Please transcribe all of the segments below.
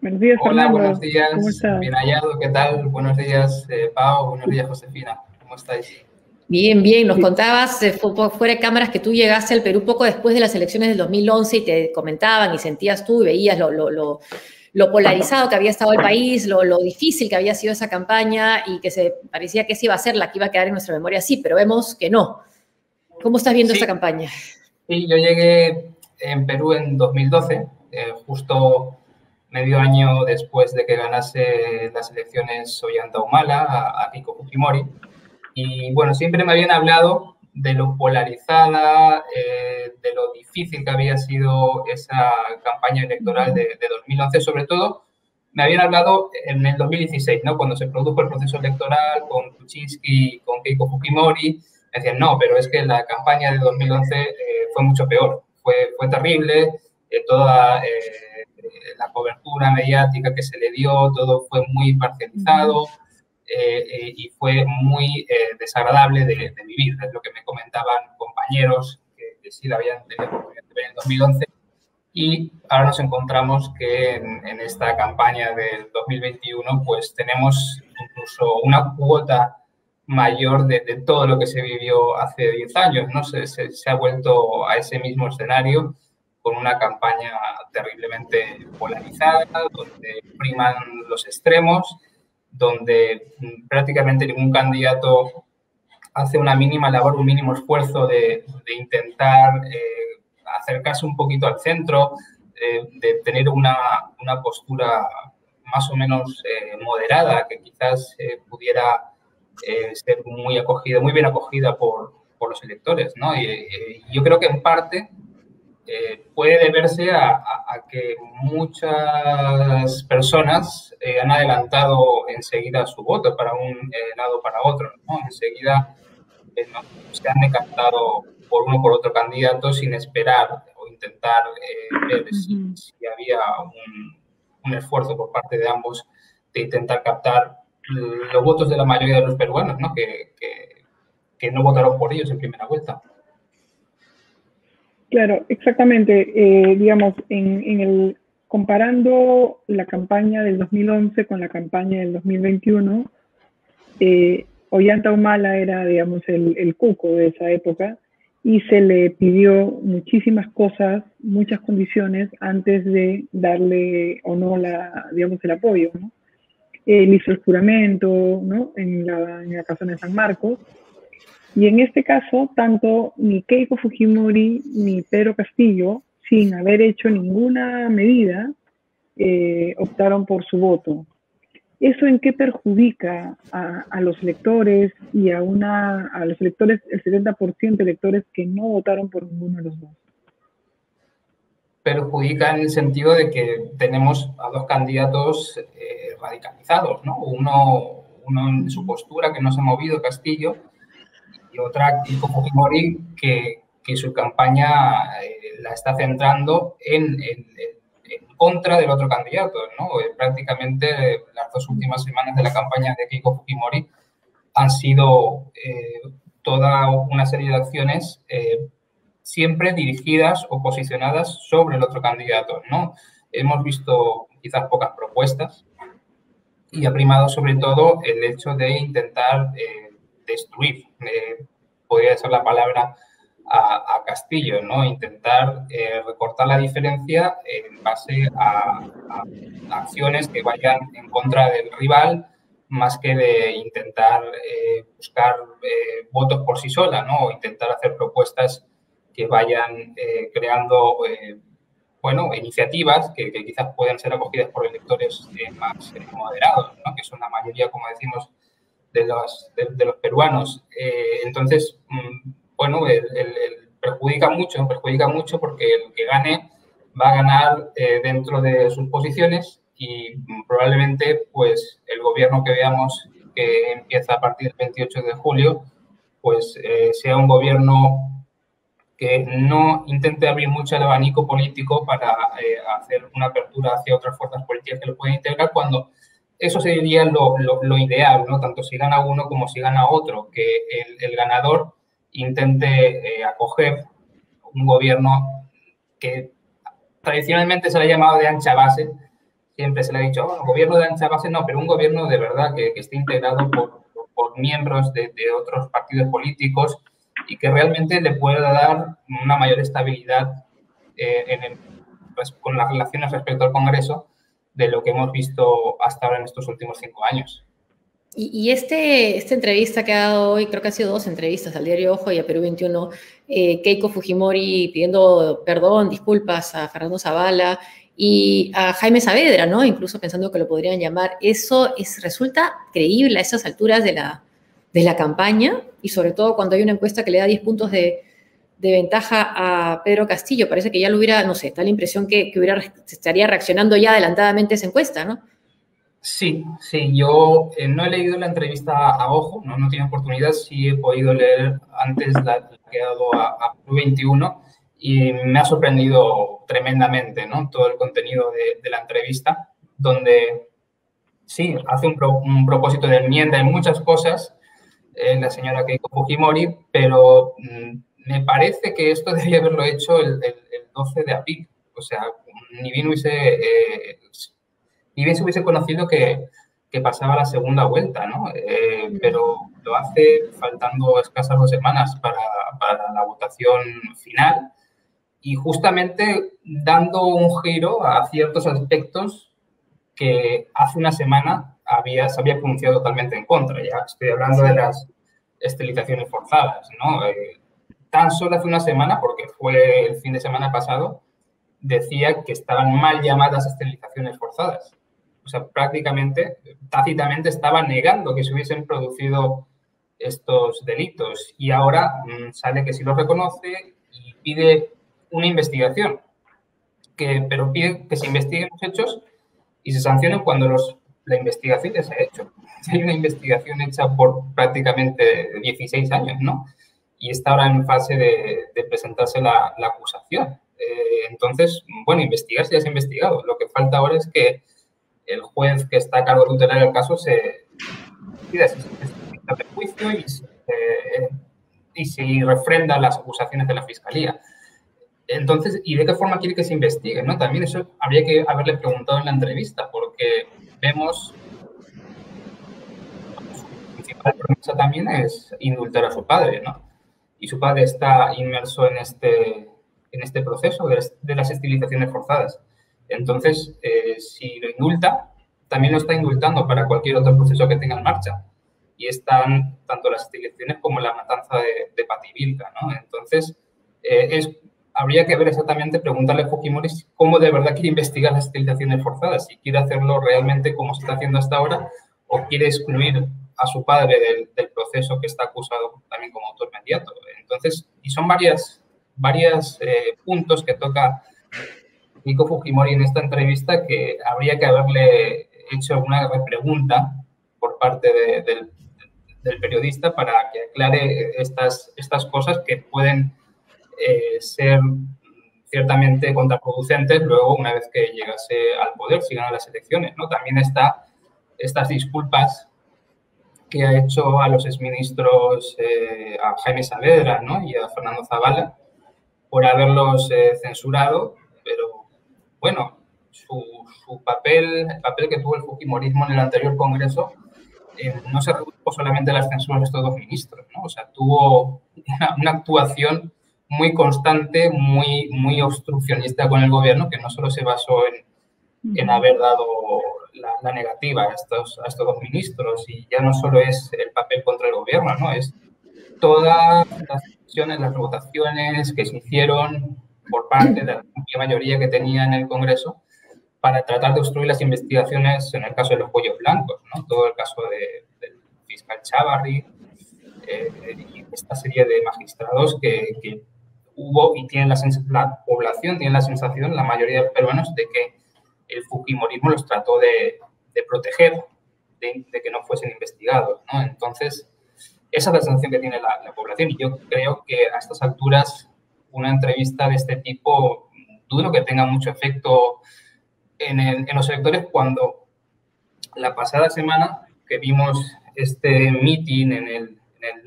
Buenos días, Hola, buenos Fernando. ¿Cómo días, estás? bien hallado, ¿qué tal? Buenos días, Pau, buenos días, Josefina, ¿cómo estáis? Bien, bien, nos Sí, contabas fuera de cámaras que tú llegaste al Perú poco después de las elecciones del 2011 y te comentaban y sentías tú y veías lo polarizado que había estado el país, lo difícil que había sido esa campaña y que se parecía que esa iba a ser la que iba a quedar en nuestra memoria. Sí, pero vemos que no. ¿Cómo estás viendo esta Sí, campaña? sí, yo llegué en Perú en 2012, justo medio año después de que ganase las elecciones Ollanta Humala a Keiko Fujimori. Y bueno, siempre me habían hablado de lo polarizada, de lo difícil que había sido esa campaña electoral de 2011, sobre todo me habían hablado en el 2016, ¿no? Cuando se produjo el proceso electoral con Kuczynski y con Keiko Fujimori, me decían, no, pero es que la campaña de 2011 fue mucho peor, fue terrible, toda la cobertura mediática que se le dio, todo fue muy parcializado, y fue muy desagradable de vivir. Es lo que me comentaban compañeros que sí la habían tenido oportunidad de ver en 2011. Y ahora nos encontramos que en esta campaña del 2021 pues tenemos incluso una cuota mayor de todo lo que se vivió hace 10 años, ¿no? Se ha vuelto a ese mismo escenario con una campaña terriblemente polarizada, donde priman los extremos, donde prácticamente ningún candidato hace una mínima labor, un mínimo esfuerzo de intentar acercarse un poquito al centro, de tener una postura más o menos moderada, que quizás pudiera ser muy acogida, muy bien acogida por los electores, ¿no? Y yo creo que en parte puede deberse a que muchas personas han adelantado enseguida su voto para un lado o para otro, ¿no? Enseguida no, se han decantado por uno o por otro candidato sin esperar o intentar ver si había un esfuerzo por parte de ambos de intentar captar los votos de la mayoría de los peruanos, ¿no? Que no votaron por ellos en primera vuelta. claro, exactamente. Digamos, comparando la campaña del 2011 con la campaña del 2021, Ollanta Humala era, digamos, el cuco de esa época y se le pidió muchísimas cosas, muchas condiciones antes de darle o no digamos, el apoyo, ¿no? Él hizo el juramento, ¿no? En la casona de San Marcos. Y en este caso, tanto ni Keiko Fujimori ni Pedro Castillo, sin haber hecho ninguna medida, optaron por su voto. ¿Eso en qué perjudica a los electores y a los electores, el 70% de electores que no votaron por ninguno de los dos? Perjudica en el sentido de que tenemos a dos candidatos radicalizados, ¿no? Uno en su postura, que no se ha movido, Castillo, y otra, Keiko Fujimori, que su campaña la está centrando en contra del otro candidato, ¿no? Prácticamente las dos últimas semanas de la campaña de Keiko Fujimori han sido toda una serie de acciones siempre dirigidas o posicionadas sobre el otro candidato, ¿no? Hemos visto quizás pocas propuestas y ha primado sobre todo el hecho de intentar destruir, podría ser la palabra, a Castillo, ¿no? Intentar recortar la diferencia en base a acciones que vayan en contra del rival, más que de intentar buscar votos por sí sola, ¿no? O intentar hacer propuestas que vayan creando, bueno, iniciativas que quizás puedan ser acogidas por electores más moderados, ¿no? Que son la mayoría, como decimos, de los peruanos. Entonces, bueno, perjudica mucho porque el que gane va a ganar dentro de sus posiciones y probablemente pues el gobierno que veamos que empieza a partir del 28 de julio pues sea un gobierno que no intente abrir mucho el abanico político para hacer una apertura hacia otras fuerzas políticas que lo pueden integrar, cuando eso sería lo ideal, ¿no? Tanto si gana uno como si gana otro, que el ganador intente acoger un gobierno que tradicionalmente se le ha llamado de ancha base, siempre se le ha dicho, oh, gobierno de ancha base, no, pero un gobierno de verdad que esté integrado por miembros de otros partidos políticos y que realmente le pueda dar una mayor estabilidad pues, con las relaciones respecto al Congreso de lo que hemos visto hasta ahora en estos últimos 5 años. Y esta entrevista que ha dado hoy, creo que ha sido 2 entrevistas al diario Ojo y a Perú 21, Keiko Fujimori pidiendo perdón, disculpas a Fernando Zavala y a Jaime Saavedra, ¿no? Incluso pensando que lo podrían llamar. Eso resulta creíble a esas alturas de la campaña y sobre todo cuando hay una encuesta que le da 10 puntos de ventaja a Pedro Castillo. Parece que ya lo hubiera, no sé, da la impresión que estaría reaccionando ya adelantadamente esa encuesta, ¿no? Sí, yo no he leído la entrevista a Ojo, no he tenido oportunidad, sí he podido leer antes la que ha dado a Perú 21 y me ha sorprendido tremendamente, ¿no? Todo el contenido de la entrevista, donde sí, hace un propósito de enmienda en muchas cosas, la señora Keiko Fujimori, pero me parece que esto debería haberlo hecho el 12 de abril, o sea, ni bien se hubiese conocido que pasaba la segunda vuelta, ¿no? Pero lo hace faltando escasas 2 semanas para la votación final y justamente dando un giro a ciertos aspectos que hace una semana se había pronunciado totalmente en contra. Ya estoy hablando de las esterilizaciones forzadas, ¿no? Tan solo hace una semana, porque fue el fin de semana pasado, decía que estaban mal llamadas esterilizaciones forzadas. O sea, prácticamente, tácitamente estaba negando que se hubiesen producido estos delitos. Y ahora sale que sí lo reconoce y pide una investigación. Pero pide que se investiguen los hechos y se sancionen cuando la investigación ya se ha hecho. Hay una investigación hecha por prácticamente 16 años, ¿no? Y está ahora en fase de presentarse la acusación. Entonces, bueno, investigar ya se ha investigado. Lo que falta ahora es que el juez que está a cargo de tutelar el caso se pida ese juicio y se refrenda las acusaciones de la Fiscalía. Entonces, ¿y de qué forma quiere que se investigue? ¿No? También eso habría que haberle preguntado en la entrevista, porque vemos su principal promesa también es indultar a su padre, ¿no? Y su padre está inmerso en este proceso de las esterilizaciones forzadas. Entonces, si lo indulta, también lo está indultando para cualquier otro proceso que tenga en marcha. Y están tanto las esterilizaciones como la matanza de Pativilca, ¿no? Entonces, habría que ver exactamente, preguntarle a Fujimori cómo de verdad quiere investigar las esterilizaciones forzadas, si quiere hacerlo realmente como se está haciendo hasta ahora o quiere excluir a su padre del proceso que está acusado también como autor inmediato. Entonces, y son varios puntos que toca Keiko Fujimori en esta entrevista que habría que haberle hecho alguna pregunta por parte del periodista para que aclare estas cosas que pueden ser ciertamente contraproducentes luego una vez que llegase al poder, si gana las elecciones, ¿no? También está estas disculpas que ha hecho a los exministros, a Jaime Saavedra, ¿no? Y a Fernando Zavala por haberlos censurado, pero bueno, el papel que tuvo el fujimorismo en el anterior Congreso no se redujo solamente a las censuras de estos 2 ministros, ¿no? O sea, tuvo una actuación muy constante, muy obstruccionista con el gobierno, que no solo se basó en haber dado la negativa a estos 2 ministros, y ya no solo es el papel contra el gobierno, ¿no? Es todas las decisiones, las votaciones que se hicieron por parte de la amplia mayoría que tenía en el Congreso para tratar de obstruir las investigaciones en el caso de los cuellos blancos, ¿no? Todo el caso del fiscal Chávarri y esta serie de magistrados que hubo y la población tiene la sensación, la mayoría de peruanos, de que el fujimorismo los trató de proteger, de que no fuesen investigados, ¿no? Entonces, esa es la sensación que tiene la población y yo creo que a estas alturas una entrevista de este tipo dudo que tenga mucho efecto en los electores cuando la pasada semana que vimos este meeting en el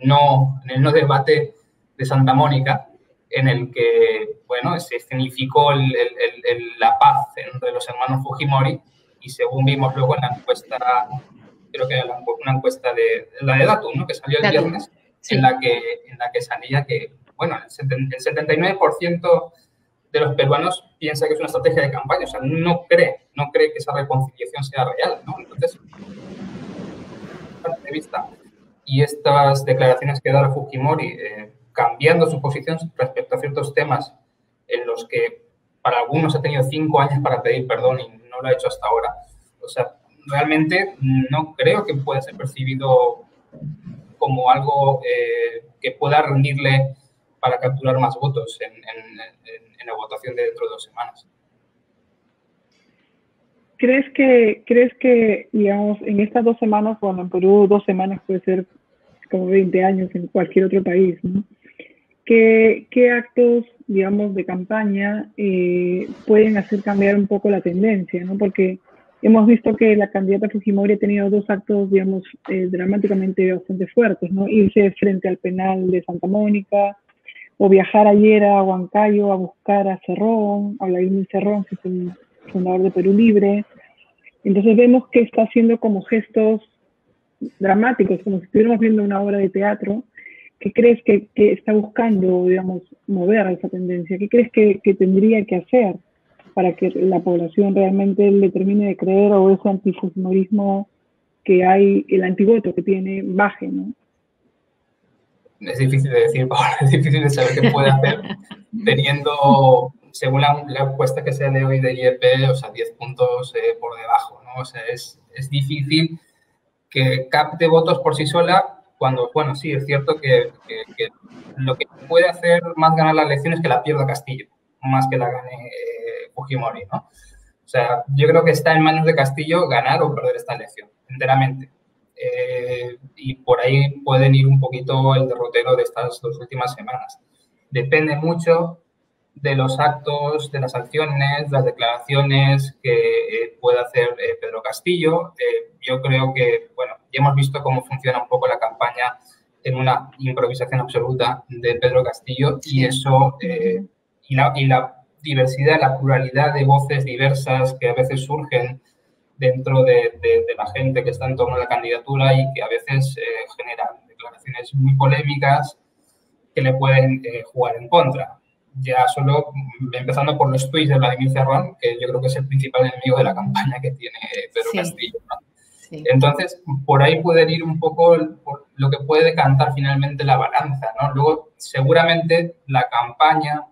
no debate de Santa Mónica, en el que, bueno, se escenificó la paz entre los hermanos Fujimori y y según vimos luego en la encuesta, creo que era una encuesta de la de Datum, ¿no? Que salió el viernes, sí. en la que salía que, bueno, el 79% de los peruanos piensa que es una estrategia de campaña, o sea, no cree que esa reconciliación sea real, ¿no? Entonces, de vista, y estas declaraciones que da Fujimori, cambiando su posición respecto a ciertos temas en los que para algunos ha tenido 5 años para pedir perdón y no lo ha hecho hasta ahora. O sea, realmente no creo que pueda ser percibido como algo que pueda rendirle para capturar más votos en la votación de dentro de 2 semanas. ¿Crees que, digamos, en estas 2 semanas, bueno, en Perú 2 semanas puede ser como 20 años en cualquier otro país, ¿no? ¿Qué actos, digamos, de campaña pueden hacer cambiar un poco la tendencia, ¿no? Porque hemos visto que la candidata Fujimori ha tenido 2 actos, digamos, dramáticamente bastante fuertes, ¿no? Irse frente al penal de Santa Mónica, o viajar ayer a Huancayo a buscar a Cerrón, a Vladimir Cerrón, que es el fundador de Perú Libre. Entonces vemos que está haciendo como gestos dramáticos, como si estuviéramos viendo una obra de teatro. ¿Qué crees que está buscando, digamos, mover esa tendencia? ¿Qué crees que tendría que hacer para que la población realmente le termine de creer o ese antifujimorismo que hay, el antivoto que tiene, baje, ¿no? Es difícil de decir, Paola, es difícil de saber qué puede hacer teniendo, según la encuesta que se de hoy de IEP, o sea, 10 puntos por debajo, ¿no? O sea, es difícil que capte votos por sí sola cuando, bueno, sí, es cierto que lo que puede hacer más ganar la elección es que la pierda Castillo, más que la gane Fujimori, ¿no? O sea, yo creo que está en manos de Castillo ganar o perder esta elección, enteramente. Y por ahí pueden ir un poquito el derrotero de estas 2 últimas semanas. Depende mucho de los actos, de las acciones, las declaraciones que pueda hacer Pedro Castillo. Yo creo que, bueno, ya hemos visto cómo funciona un poco la campaña en una improvisación absoluta de Pedro Castillo y eso, y la diversidad, la pluralidad de voces diversas que a veces surgen dentro de la gente que está en torno a la candidatura y que a veces generan declaraciones muy polémicas que le pueden jugar en contra. Ya solo empezando por los tuits de Vladimir Cerrón, que yo creo que es el principal enemigo de la campaña que tiene Pedro Castillo, ¿no? Sí. Entonces, por ahí puede ir un poco por lo que puede decantar finalmente la balanza, ¿no? Luego, seguramente la campaña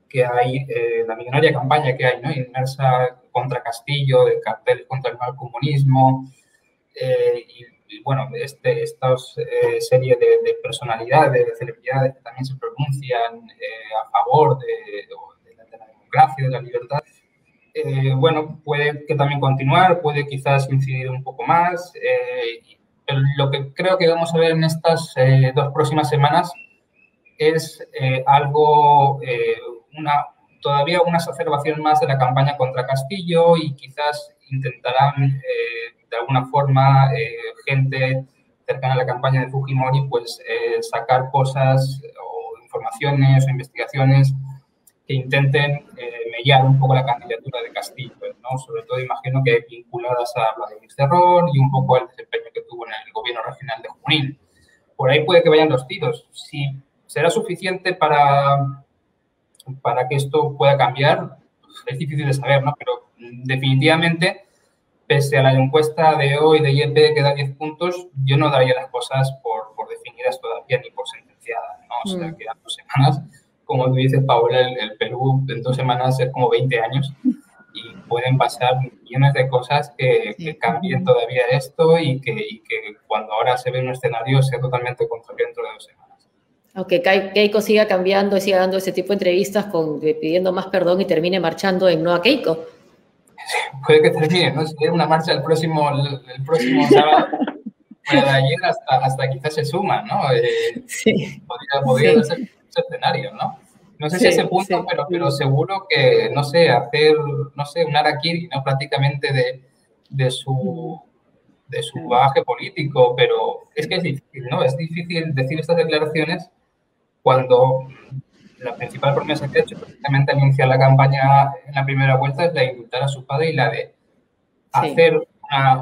que hay, la millonaria campaña que hay, ¿no? Inmersa contra Castillo, de cartel contra el mal comunismo, y bueno, esta serie de personalidades, de celebridades que también se pronuncian a favor de la democracia, de la libertad, bueno, puede que también continuar, puede quizás incidir un poco más. Pero lo que creo que vamos a ver en estas 2 próximas semanas es algo, todavía una exacerbación más de la campaña contra Castillo y quizás intentarán de alguna forma gente cercana a la campaña de Fujimori pues sacar cosas o informaciones o investigaciones que intenten mellar un poco la candidatura de Castillo, ¿no? Sobre todo imagino que vinculadas a Vladimir Cerrón y un poco al desempeño que tuvo en el gobierno regional de Junín. Por ahí puede que vayan los tiros. Si será suficiente para que esto pueda cambiar, es difícil de saber, ¿no? Pero definitivamente, pese a la encuesta de hoy de IEP que da 10 puntos, yo no daría las cosas por definidas todavía ni por sentenciadas, ¿no? O sea, quedan 2 semanas. Como tú dices, Paola, el Perú en 2 semanas es como 20 años y pueden pasar millones de cosas que cambien todavía esto y que cuando ahora se ve un escenario sea totalmente contrario dentro de 2 semanas. Aunque Keiko siga cambiando y siga dando ese tipo de entrevistas pidiendo más perdón y termine marchando en no a Keiko. Sí, puede que termine, ¿no? Si hay una marcha el próximo sábado, bueno, de ayer hasta quizás se suma, ¿no? Sí. Podría ser ese escenario, ¿no? No sé si a ese punto, pero seguro que, no sé, hacer, no sé, un harakiri, ¿no? Prácticamente de su bagaje político, pero es que es difícil, ¿no? Es difícil decir estas declaraciones cuando la principal promesa que ha hecho precisamente al iniciar la campaña en la primera vuelta es la de indultar a su padre y la de hacer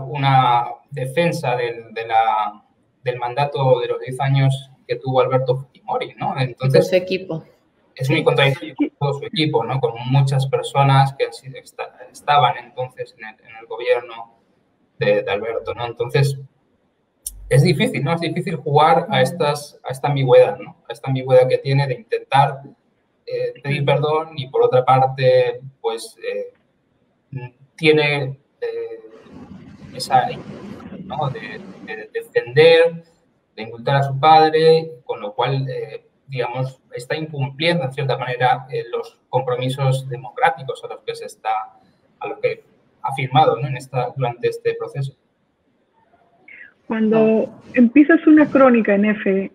una defensa del mandato de los 10 años que tuvo Alberto Fujimori, ¿no? Entonces, su equipo. Es muy contradictorio con todo su equipo, ¿no? Con muchas personas que estaban entonces en el gobierno de Alberto, ¿no? Entonces, es difícil, ¿no? Es difícil jugar a esta ambigüedad, ¿no? A esta ambigüedad que tiene de intentar pedir perdón y, por otra parte, pues, tiene esa, ¿no? de defender, de indultar a su padre, con lo cual, digamos, está incumpliendo, en cierta manera, los compromisos democráticos a los que ha firmado, ¿no? Durante este proceso. Cuando empiezas una crónica en F,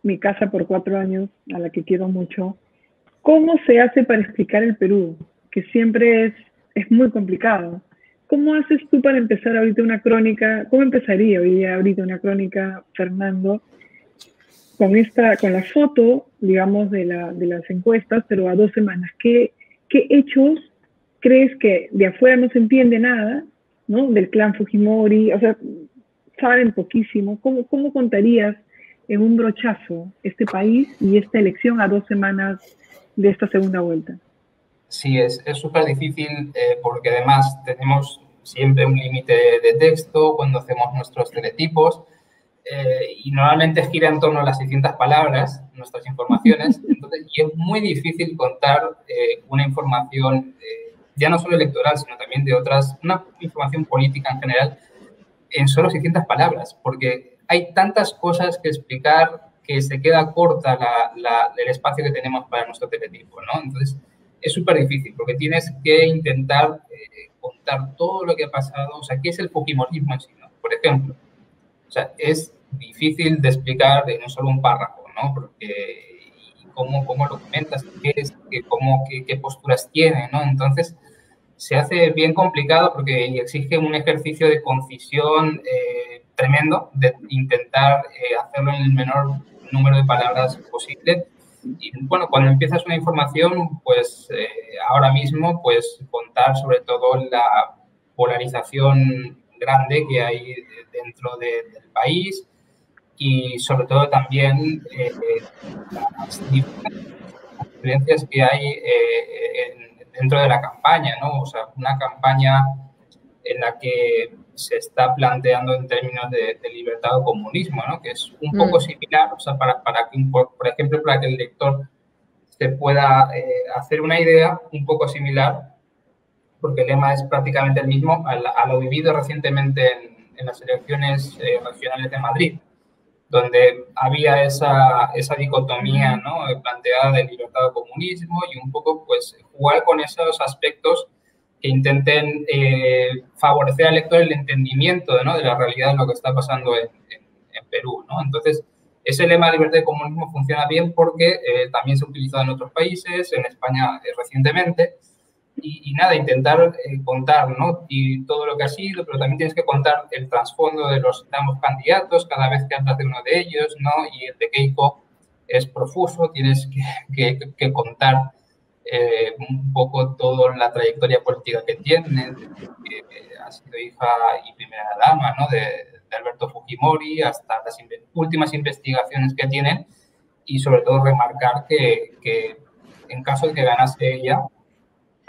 Mi casa por 4 años, a la que quiero mucho, ¿cómo se hace para explicar el Perú? Que siempre es muy complicado. ¿Cómo haces tú para empezar ahorita una crónica? ¿Cómo empezaría hoy día ahorita una crónica, Fernando? Con la foto, digamos, de las encuestas, pero a 2 semanas. ¿Qué hechos crees que de afuera no se entiende nada, ¿no? Del clan Fujimori, o sea, saben poquísimo. ¿Cómo contarías en un brochazo este país y esta elección a 2 semanas de esta segunda vuelta? Sí, es súper difícil porque además tenemos siempre un límite de texto cuando hacemos nuestros teletipos y normalmente gira en torno a las 600 palabras nuestras informaciones, entonces, y es muy difícil contar una información ya no solo electoral, sino también una información política en general en solo 600 palabras, porque hay tantas cosas que explicar que se queda corta el espacio que tenemos para nuestro teletipo, ¿no? Entonces, es súper difícil porque tienes que intentar contar todo lo que ha pasado, o sea, ¿qué es el fujimorismo en sí, ¿no? Por ejemplo, o sea, es difícil de explicar en solo un párrafo, ¿no? Porque cómo lo comentas, qué posturas tiene, ¿no? Entonces, se hace bien complicado porque exige un ejercicio de concisión tremendo, de intentar hacerlo en el menor número de palabras posible. Y bueno, cuando empiezas una información, pues ahora mismo, pues contar sobre todo la polarización grande que hay dentro del país y sobre todo también las diferencias que hay dentro de la campaña, ¿no? O sea, una campaña en la que se está planteando en términos de libertad o comunismo, ¿no? Que es un poco similar, o sea, para que, por ejemplo, para que el lector se pueda hacer una idea un poco similar, porque el lema es prácticamente el mismo a lo vivido recientemente en las elecciones regionales de Madrid, donde había esa dicotomía, ¿no? Planteada de libertad o comunismo y un poco pues jugar con esos aspectos que intenten favorecer al lector el entendimiento, ¿no? De la realidad de lo que está pasando en Perú, ¿no? Entonces, ese lema de libertad y comunismo funciona bien porque también se ha utilizado en otros países, en España recientemente, y nada, intentar contar, ¿no? Y todo lo que ha sido, pero también tienes que contar el trasfondo de los ambos candidatos cada vez que hablas de uno de ellos, ¿no? Y el de Keiko es profuso, tienes que contar un poco toda la trayectoria política que tiene, que ha sido hija y primera dama, ¿no? de Alberto Fujimori, hasta las últimas investigaciones que tienen, y sobre todo remarcar que en caso de que ganase ella,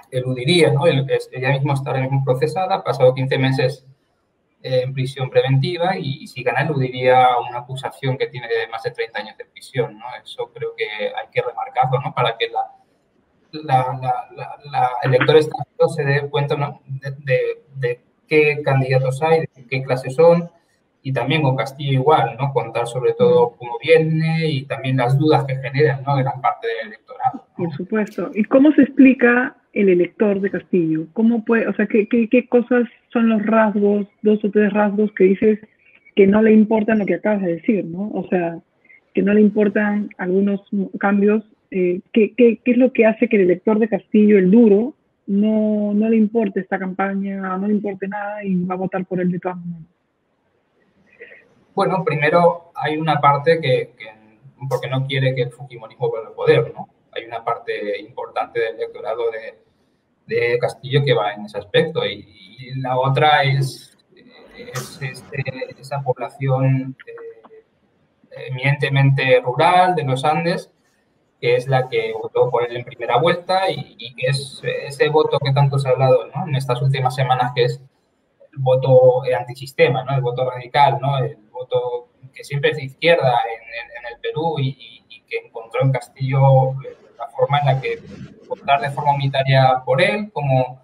eludiría, ¿no? Ella misma está ahora mismo procesada, ha pasado 15 meses en prisión preventiva y si gana eludiría una acusación que tiene de más de 30 años de prisión, ¿no? Eso creo que hay que remarcarlo, ¿no? Para que el lector extranjero se dé cuenta, ¿no? de qué candidatos hay, de qué clases son, y también con Castillo igual, ¿no? Contar sobre todo cómo viene y también las dudas que generan, ¿no? Gran parte del electorado, ¿no? Por supuesto. ¿Y cómo se explica el elector de Castillo? ¿Cómo puede, o sea, qué cosas son los rasgos, 2 o 3 rasgos que dices que no le importan lo que acabas de decir, ¿no? O sea, que no le importan algunos cambios. ¿Qué es lo que hace que el elector de Castillo, el duro, no le importe esta campaña, no le importe nada y va a votar por él de todas maneras? Bueno, primero hay una parte porque no quiere que el fujimorismo vuelva al poder, ¿no? Hay una parte importante del electorado Castillo que va en ese aspecto. Y la otra es esa población eminentemente rural de los Andes, que es la que votó por él en primera vuelta y que es ese voto que tanto se ha hablado, ¿no?, en estas últimas semanas, que es el voto antisistema, ¿no?, el voto radical, ¿no?, el voto que siempre es de izquierda en el Perú y que encontró en Castillo la forma en la que votar de forma unitaria por él, como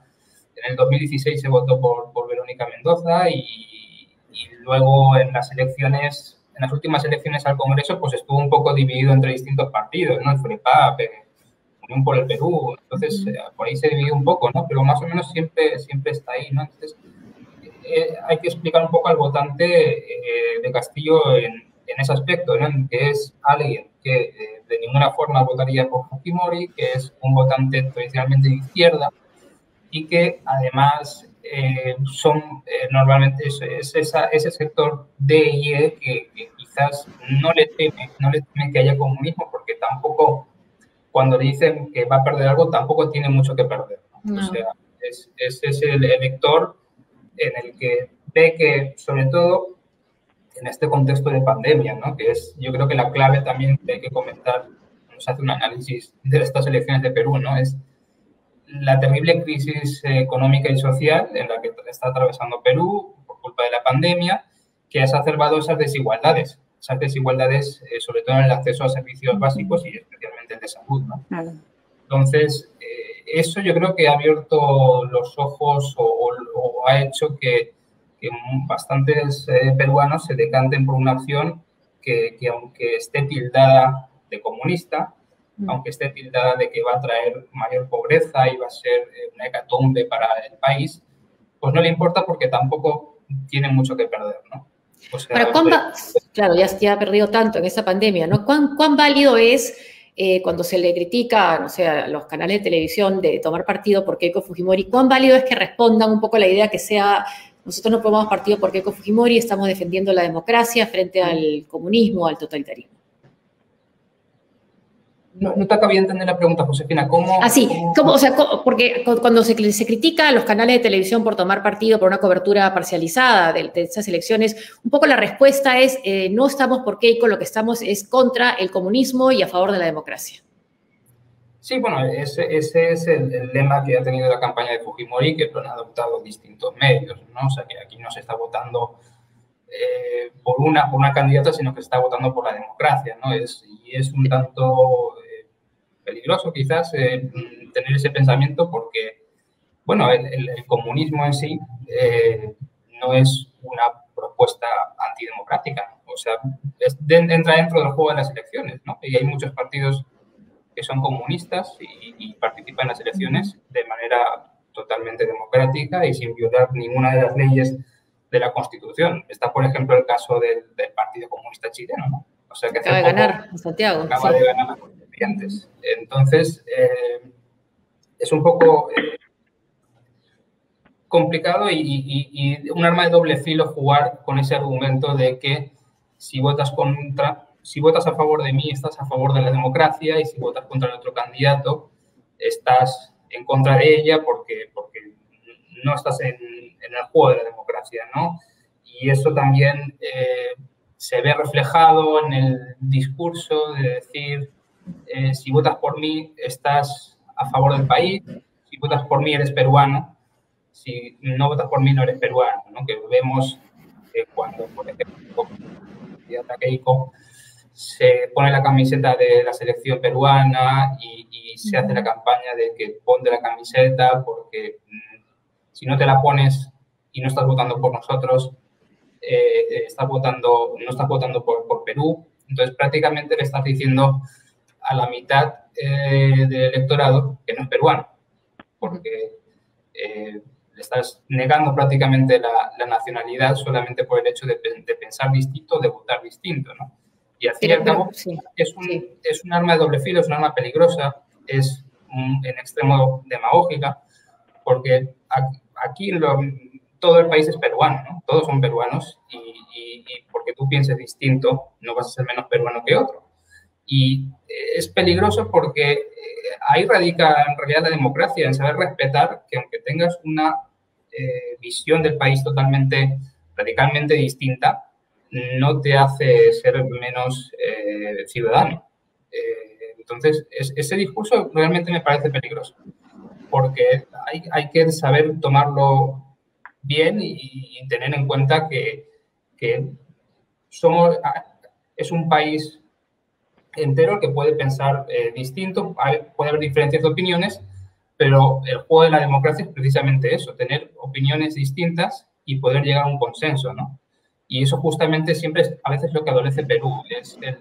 en el 2016 se votó por Verónica Mendoza y luego en las elecciones, en las últimas elecciones al Congreso, pues estuvo un poco dividido entre distintos partidos, ¿no? El FREPAP, Unión por el Perú, entonces por ahí se dividió un poco, ¿no? Pero más o menos siempre está ahí, ¿no? Entonces hay que explicar un poco al votante de Castillo en ese aspecto, ¿no?, en que es alguien que de ninguna forma votaría por Fujimori, que es un votante tradicionalmente de izquierda y que además normalmente es ese sector D y E que quizás no le teme que haya comunismo, porque tampoco, cuando le dicen que va a perder algo, tampoco tiene mucho que perder, ¿no? O sea, es ese elector en el que ve que, sobre todo en este contexto de pandemia, ¿no?, que es, yo creo que la clave también que hay que comentar cuando se hace un análisis de estas elecciones de Perú, ¿no?, es la terrible crisis económica y social en la que está atravesando Perú por culpa de la pandemia, que ha exacerbado esas desigualdades sobre todo en el acceso a servicios básicos y especialmente el de salud, ¿no? Claro. Entonces, eso yo creo que ha abierto los ojos o ha hecho que bastantes peruanos se decanten por una opción que aunque esté tildada de comunista, aunque esté tildada de que va a traer mayor pobreza y va a ser una hecatombe para el país, pues no le importa porque tampoco tiene mucho que perder, ¿no? O sea, claro, ya ha perdido tanto en esta pandemia, ¿no? ¿Cuán válido es cuando se le critica, no sé, a los canales de televisión de tomar partido por Keiko Fujimori? ¿Cuán válido es que respondan un poco a la idea que sea, nosotros no tomamos partido por Keiko Fujimori, estamos defendiendo la democracia frente al comunismo, al totalitarismo? No te acabé de entender la pregunta, Josefina. ¿Cómo? O sea, porque cuando se critica a los canales de televisión por tomar partido por una cobertura parcializada de esas elecciones, un poco la respuesta es, no estamos por Keiko, lo que estamos es contra el comunismo y a favor de la democracia. Sí, bueno, ese es el lema que ha tenido la campaña de Fujimori, que lo han adoptado distintos medios, ¿no? O sea, que aquí no se está votando por una candidata, sino que se está votando por la democracia, ¿no? Y es un tanto peligroso quizás tener ese pensamiento porque, bueno, el comunismo en sí no es una propuesta antidemocrática, o sea, entra dentro del juego de las elecciones, ¿no? Y hay muchos partidos que son comunistas y participan en las elecciones de manera totalmente democrática y sin violar ninguna de las leyes de la Constitución. Está, por ejemplo, el caso del Partido Comunista Chileno, ¿no? O sea, que acaba de ganar en Santiago. Acaba de ganar las constituyentes. Entonces, es un poco complicado y un arma de doble filo jugar con ese argumento de que si votas a favor de mí, estás a favor de la democracia, y si votas contra el otro candidato, estás en contra de ella porque no estás en el juego de la democracia, ¿no? Y eso también se ve reflejado en el discurso de decir, si votas por mí, estás a favor del país, si votas por mí, eres peruano, si no votas por mí, no eres peruano, ¿no? Que vemos cuando, por ejemplo, Keiko se pone la camiseta de la selección peruana y se hace la campaña de que ponte la camiseta porque si no te la pones y no estás votando por nosotros, no estás votando por Perú. Entonces, prácticamente le estás diciendo a la mitad del electorado que no es peruano, porque le estás negando prácticamente la nacionalidad solamente por el hecho de pensar distinto, de votar distinto, ¿no? Y al fin y al cabo es un arma de doble filo, es un arma peligrosa, es en extremo demagógica, porque aquí todo el país es peruano, ¿no? Todos son peruanos y porque tú pienses distinto no vas a ser menos peruano que otro. Y es peligroso porque ahí radica en realidad la democracia, en saber respetar que aunque tengas una visión del país totalmente, radicalmente distinta, no te hace ser menos ciudadano. Entonces, ese discurso realmente me parece peligroso, porque hay que saber tomarlo bien y tener en cuenta que es un país entero que puede pensar distinto, puede haber diferencias de opiniones, pero el juego de la democracia es precisamente eso, tener opiniones distintas y poder llegar a un consenso, ¿no? Y eso justamente siempre es a veces lo que adolece Perú, es el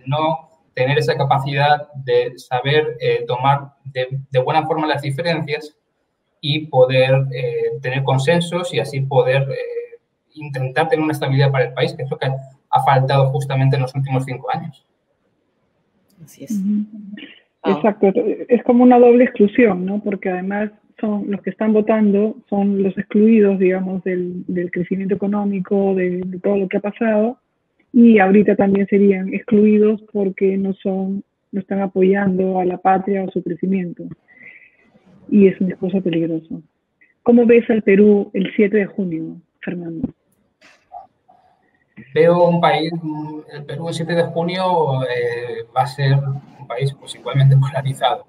no tener esa capacidad de saber tomar de buena forma las diferencias y poder tener consensos y así poder intentar tener una estabilidad para el país, que es lo que ha faltado justamente en los últimos 5 años. Así es. Exacto, es como una doble exclusión, ¿no? Porque además son los que están votando, son los excluidos, digamos, del crecimiento económico, de todo lo que ha pasado, y ahorita también serían excluidos porque no están apoyando a la patria o su crecimiento. Y es un discurso peligroso. ¿Cómo ves al Perú el 7 de junio, Fernando? Veo un país, el Perú el 7 de junio va a ser un país pues igualmente polarizado.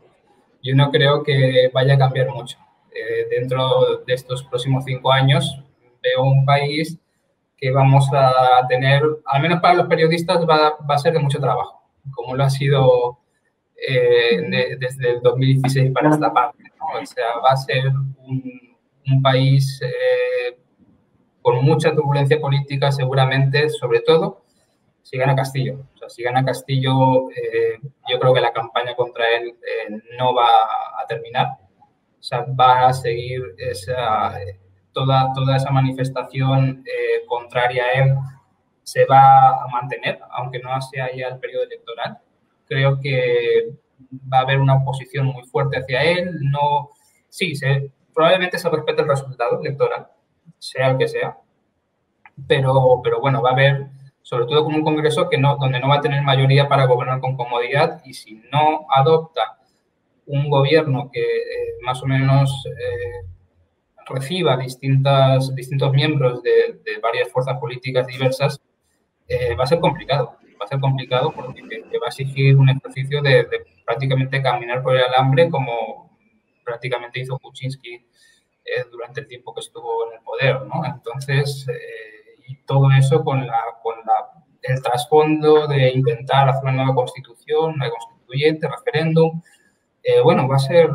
Yo no creo que vaya a cambiar mucho. Dentro de estos próximos 5 años veo un país que vamos a tener, al menos para los periodistas, va a ser de mucho trabajo, como lo ha sido desde el 2016 para esta parte, ¿no? O sea, va a ser un país con mucha turbulencia política seguramente, sobre todo si gana Castillo. O sea, si gana Castillo, yo creo que la campaña contra él no va a terminar. O sea, va a seguir toda esa manifestación contraria a él se va a mantener, aunque no sea ya el periodo electoral. Creo que va a haber una oposición muy fuerte hacia él. Sí, probablemente se respete el resultado electoral, sea el que sea, pero bueno, va a haber, sobre todo con un Congreso donde no va a tener mayoría para gobernar con comodidad, y si no adopta un gobierno que más o menos reciba distintos miembros de varias fuerzas políticas diversas, va a ser complicado. Va a ser complicado porque va a exigir un ejercicio de prácticamente caminar por el alambre, como prácticamente hizo Kuczynski durante el tiempo que estuvo en el poder, ¿no? Entonces, y todo eso con el trasfondo de intentar hacer una nueva constitución, una constituyente, referéndum. Bueno, va a ser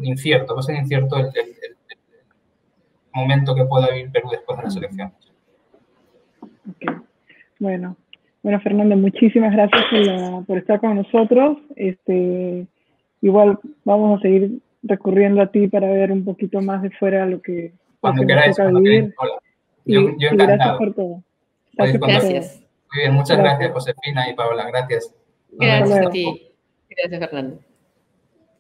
incierto, el momento que pueda vivir Perú después de las elecciones. Okay. Bueno, Fernando, muchísimas gracias por estar con nosotros. Igual vamos a seguir recurriendo a ti para ver un poquito más de fuera lo que cuando queráis, hola. Yo encantado. Gracias por todo. Gracias. Muy bien, muchas gracias, Josefina y Paola. Gracias. Gracias a ti. Gracias, Fernando.